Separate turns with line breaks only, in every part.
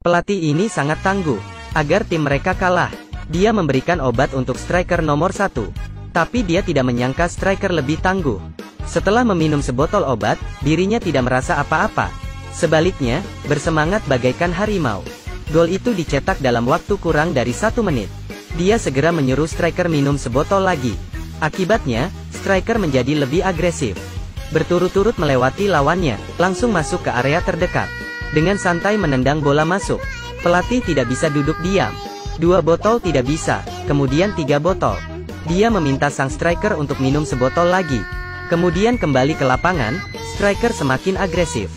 Pelatih ini sangat tangguh. Agar tim mereka kalah, dia memberikan obat untuk striker nomor 1. Tapi dia tidak menyangka striker lebih tangguh. Setelah meminum sebotol obat, dirinya tidak merasa apa-apa. Sebaliknya, bersemangat bagaikan harimau. Gol itu dicetak dalam waktu kurang dari 1 menit. Dia segera menyuruh striker minum sebotol lagi. Akibatnya, striker menjadi lebih agresif. Berturut-turut melewati lawannya, langsung masuk ke area terdekat. Dengan santai menendang bola masuk. Pelatih tidak bisa duduk diam. 2 botol tidak bisa, kemudian 3 botol. Dia meminta sang striker untuk minum sebotol lagi. Kemudian kembali ke lapangan, striker semakin agresif.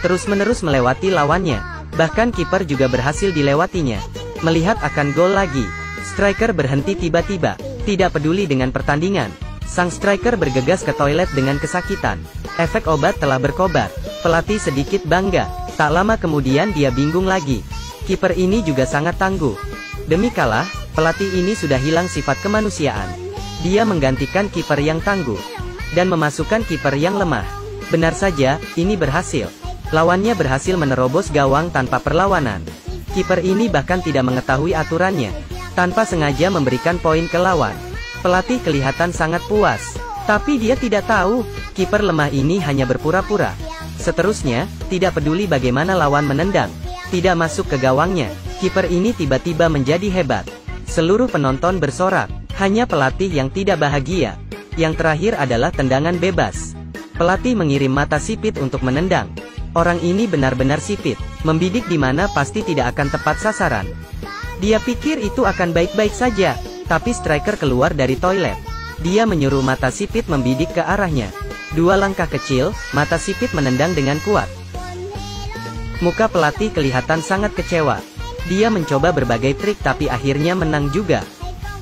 Terus-menerus melewati lawannya. Bahkan kiper juga berhasil dilewatinya. Melihat akan gol lagi, striker berhenti tiba-tiba. Tidak peduli dengan pertandingan. Sang striker bergegas ke toilet dengan kesakitan. Efek obat telah berkobar. Pelatih sedikit bangga. Tak lama kemudian dia bingung lagi. Kiper ini juga sangat tangguh. Demi kalah, pelatih ini sudah hilang sifat kemanusiaan. Dia menggantikan kiper yang tangguh. Dan memasukkan kiper yang lemah. Benar saja, ini berhasil. Lawannya berhasil menerobos gawang tanpa perlawanan. Kiper ini bahkan tidak mengetahui aturannya. Tanpa sengaja memberikan poin ke lawan. Pelatih kelihatan sangat puas. Tapi dia tidak tahu, kiper lemah ini hanya berpura-pura. Seterusnya, tidak peduli bagaimana lawan menendang, tidak masuk ke gawangnya, kiper ini tiba-tiba menjadi hebat. Seluruh penonton bersorak, hanya pelatih yang tidak bahagia. Yang terakhir adalah tendangan bebas. Pelatih mengirim mata sipit untuk menendang. Orang ini benar-benar sipit, membidik di mana pasti tidak akan tepat sasaran. Dia pikir itu akan baik-baik saja, tapi striker keluar dari toilet. Dia menyuruh mata sipit membidik ke arahnya. 2 langkah kecil, mata sipit menendang dengan kuat. Muka pelatih kelihatan sangat kecewa. Dia mencoba berbagai trik tapi akhirnya menang juga.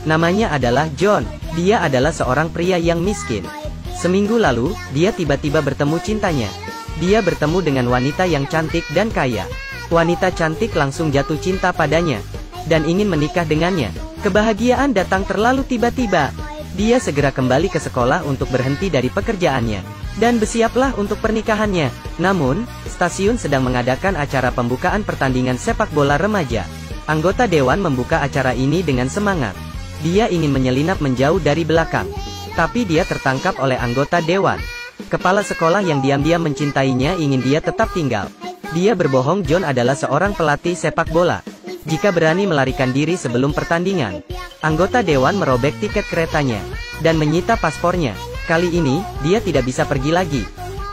Namanya adalah John. Dia adalah seorang pria yang miskin. Seminggu lalu, dia tiba-tiba bertemu cintanya. Dia bertemu dengan wanita yang cantik dan kaya. Wanita cantik langsung jatuh cinta padanya dan ingin menikah dengannya. Kebahagiaan datang terlalu tiba-tiba. Dia segera kembali ke sekolah untuk berhenti dari pekerjaannya. Dan bersiaplah untuk pernikahannya. Namun, stasiun sedang mengadakan acara pembukaan pertandingan sepak bola remaja. Anggota dewan membuka acara ini dengan semangat. Dia ingin menyelinap menjauh dari belakang. Tapi dia tertangkap oleh anggota dewan. Kepala sekolah yang diam-diam mencintainya ingin dia tetap tinggal. Dia berbohong John adalah seorang pelatih sepak bola. Jika berani melarikan diri sebelum pertandingan, anggota dewan merobek tiket keretanya dan menyita paspornya. Kali ini, dia tidak bisa pergi lagi.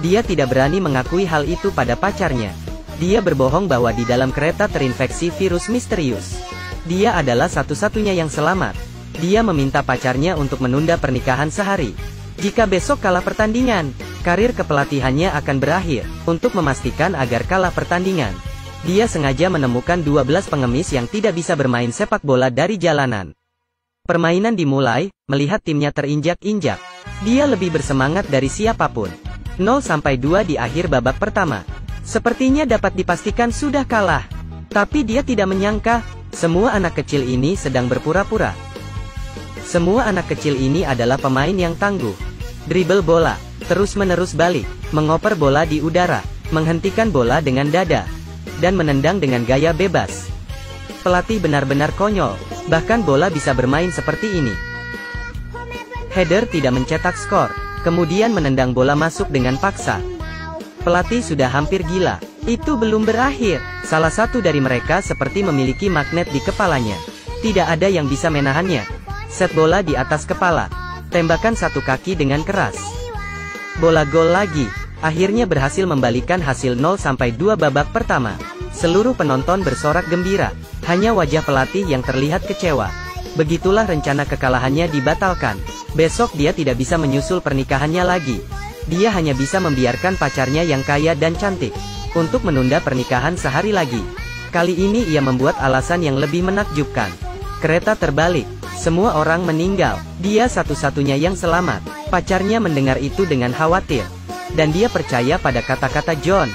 Dia tidak berani mengakui hal itu pada pacarnya. Dia berbohong bahwa di dalam kereta terinfeksi virus misterius. Dia adalah satu-satunya yang selamat. Dia meminta pacarnya untuk menunda pernikahan sehari. Jika besok kalah pertandingan, karir kepelatihannya akan berakhir. Untuk memastikan agar kalah pertandingan, dia sengaja menemukan 12 pengemis yang tidak bisa bermain sepak bola dari jalanan. Permainan dimulai, melihat timnya terinjak-injak. Dia lebih bersemangat dari siapapun. 0-2 di akhir babak pertama. Sepertinya dapat dipastikan sudah kalah. Tapi dia tidak menyangka, semua anak kecil ini sedang berpura-pura. Semua anak kecil ini adalah pemain yang tangguh. Dribble bola, terus-menerus balik, mengoper bola di udara, menghentikan bola dengan dada, dan menendang dengan gaya bebas. Pelatih benar-benar konyol, bahkan bola bisa bermain seperti ini. Header tidak mencetak skor, kemudian menendang bola masuk dengan paksa. Pelatih sudah hampir gila. Itu belum berakhir. Salah satu dari mereka seperti memiliki magnet di kepalanya. Tidak ada yang bisa menahannya. Set bola di atas kepala. Tembakan satu kaki dengan keras. Bola gol lagi. Akhirnya berhasil membalikan hasil 0-2 babak pertama. Seluruh penonton bersorak gembira. Hanya wajah pelatih yang terlihat kecewa. Begitulah rencana kekalahannya dibatalkan. Besok dia tidak bisa menyusul pernikahannya lagi. Dia hanya bisa membiarkan pacarnya yang kaya dan cantik untuk menunda pernikahan sehari lagi. Kali ini ia membuat alasan yang lebih menakjubkan. Kereta terbalik. Semua orang meninggal. Dia satu-satunya yang selamat. Pacarnya mendengar itu dengan khawatir. Dan dia percaya pada kata-kata John.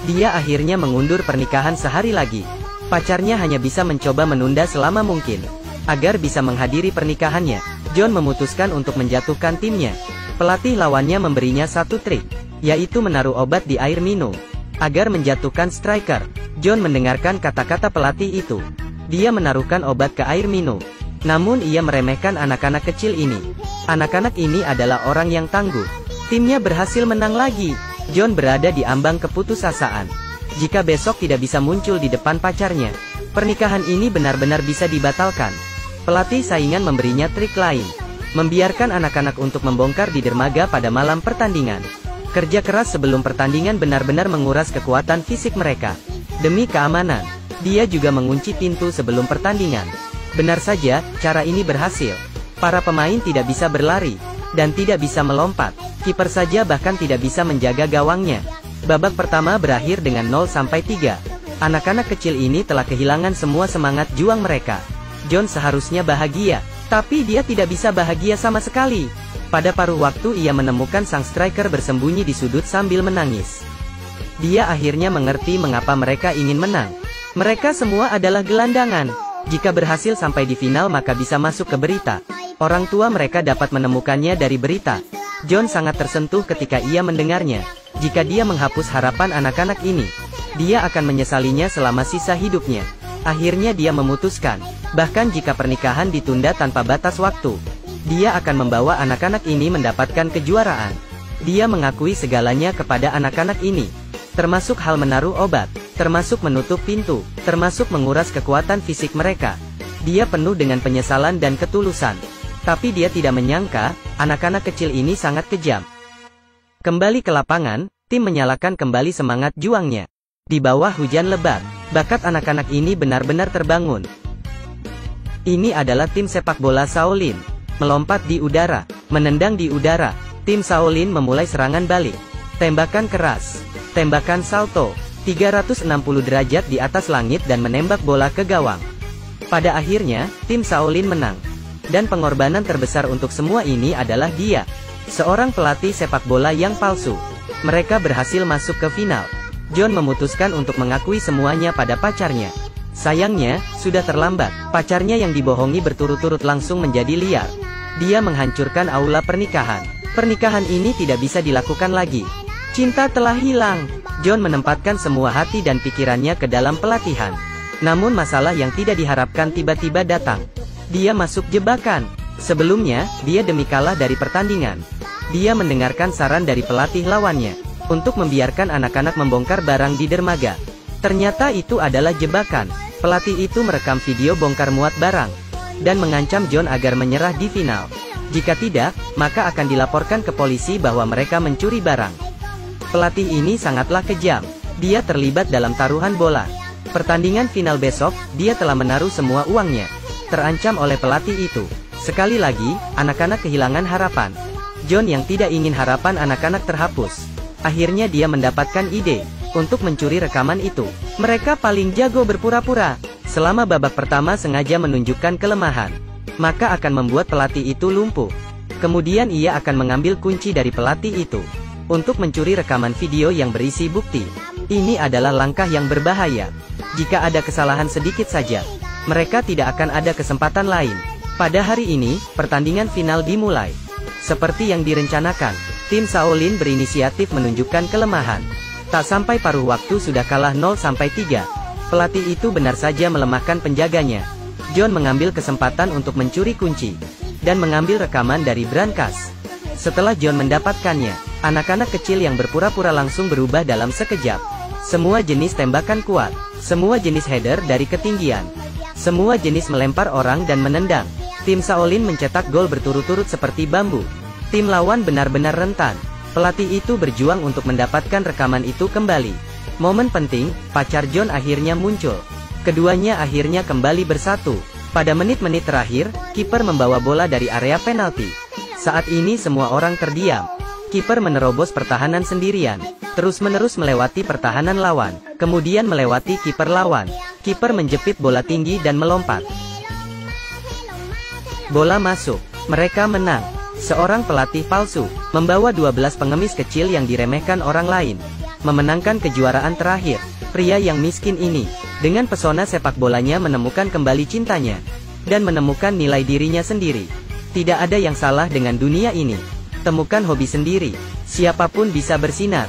Dia akhirnya mengundur pernikahan sehari lagi. Pacarnya hanya bisa mencoba menunda selama mungkin agar bisa menghadiri pernikahannya. John memutuskan untuk menjatuhkan timnya. Pelatih lawannya memberinya satu trik, yaitu menaruh obat di air minum agar menjatuhkan striker. John mendengarkan kata-kata pelatih itu. Dia menaruhkan obat ke air minum. Namun ia meremehkan anak-anak kecil ini. Anak-anak ini adalah orang yang tangguh. Timnya berhasil menang lagi. John berada di ambang keputusasaan. Jika besok tidak bisa muncul di depan pacarnya, pernikahan ini benar-benar bisa dibatalkan. Pelatih saingan memberinya trik lain. Membiarkan anak-anak untuk membongkar di dermaga pada malam pertandingan. Kerja keras sebelum pertandingan benar-benar menguras kekuatan fisik mereka. Demi keamanan, dia juga mengunci pintu sebelum pertandingan. Benar saja, cara ini berhasil. Para pemain tidak bisa berlari, dan tidak bisa melompat. Kiper saja bahkan tidak bisa menjaga gawangnya. Babak pertama berakhir dengan 0-3. Anak-anak kecil ini telah kehilangan semua semangat juang mereka. John seharusnya bahagia, tapi dia tidak bisa bahagia sama sekali. Pada paruh waktu ia menemukan sang striker bersembunyi di sudut sambil menangis. Dia akhirnya mengerti mengapa mereka ingin menang. Mereka semua adalah gelandangan. Jika berhasil sampai di final maka bisa masuk ke berita. Orang tua mereka dapat menemukannya dari berita. John sangat tersentuh ketika ia mendengarnya. Jika dia menghapus harapan anak-anak ini, dia akan menyesalinya selama sisa hidupnya. Akhirnya dia memutuskan, bahkan jika pernikahan ditunda tanpa batas waktu, dia akan membawa anak-anak ini mendapatkan kejuaraan. Dia mengakui segalanya kepada anak-anak ini, termasuk hal menaruh obat, termasuk menutup pintu, termasuk menguras kekuatan fisik mereka. Dia penuh dengan penyesalan dan ketulusan. Tapi dia tidak menyangka, anak-anak kecil ini sangat kejam. Kembali ke lapangan, tim menyalakan kembali semangat juangnya. Di bawah hujan lebat, bakat anak-anak ini benar-benar terbangun. Ini adalah tim sepak bola Shaolin. Melompat di udara, menendang di udara. Tim Shaolin memulai serangan balik. Tembakan keras, tembakan salto, 360 derajat di atas langit dan menembak bola ke gawang. Pada akhirnya, tim Shaolin menang. Dan pengorbanan terbesar untuk semua ini adalah dia. Seorang pelatih sepak bola yang palsu. Mereka berhasil masuk ke final. John memutuskan untuk mengakui semuanya pada pacarnya. Sayangnya, sudah terlambat. Pacarnya yang dibohongi berturut-turut langsung menjadi liar. Dia menghancurkan aula pernikahan. Pernikahan ini tidak bisa dilakukan lagi. Cinta telah hilang. John menempatkan semua hati dan pikirannya ke dalam pelatihan. Namun masalah yang tidak diharapkan tiba-tiba datang. Dia masuk jebakan. Sebelumnya, dia demi kalah dari pertandingan. Dia mendengarkan saran dari pelatih lawannya untuk membiarkan anak-anak membongkar barang di dermaga. Ternyata itu adalah jebakan. Pelatih itu merekam video bongkar muat barang dan mengancam John agar menyerah di final. Jika tidak, maka akan dilaporkan ke polisi bahwa mereka mencuri barang. Pelatih ini sangatlah kejam. Dia terlibat dalam taruhan bola. Pertandingan final besok, dia telah menaruh semua uangnya. Terancam oleh pelatih itu. Sekali lagi, anak-anak kehilangan harapan. John yang tidak ingin harapan anak-anak terhapus. Akhirnya dia mendapatkan ide untuk mencuri rekaman itu. Mereka paling jago berpura-pura. Selama babak pertama sengaja menunjukkan kelemahan, maka akan membuat pelatih itu lumpuh. Kemudian ia akan mengambil kunci dari pelatih itu untuk mencuri rekaman video yang berisi bukti. Ini adalah langkah yang berbahaya. Jika ada kesalahan sedikit saja, mereka tidak akan ada kesempatan lain. Pada hari ini, pertandingan final dimulai. Seperti yang direncanakan, tim Shaolin berinisiatif menunjukkan kelemahan. Tak sampai paruh waktu sudah kalah 0-3. Pelatih itu benar saja melemahkan penjaganya. John mengambil kesempatan untuk mencuri kunci dan mengambil rekaman dari brankas. Setelah John mendapatkannya, anak-anak kecil yang berpura-pura langsung berubah dalam sekejap. Semua jenis tembakan kuat, semua jenis header dari ketinggian, semua jenis melempar orang dan menendang. Tim Shaolin mencetak gol berturut-turut seperti bambu. Tim lawan benar-benar rentan. Pelatih itu berjuang untuk mendapatkan rekaman itu kembali. Momen penting, pacar John akhirnya muncul. Keduanya akhirnya kembali bersatu. Pada menit-menit terakhir, kiper membawa bola dari area penalti. Saat ini semua orang terdiam. Kiper menerobos pertahanan sendirian, terus-menerus melewati pertahanan lawan, kemudian melewati kiper lawan. Kiper menjepit bola tinggi dan melompat. Bola masuk. Mereka menang. Seorang pelatih palsu, membawa 12 pengemis kecil yang diremehkan orang lain, memenangkan kejuaraan terakhir. Pria yang miskin ini, dengan pesona sepak bolanya menemukan kembali cintanya, dan menemukan nilai dirinya sendiri. Tidak ada yang salah dengan dunia ini. Temukan hobi sendiri. Siapapun bisa bersinar.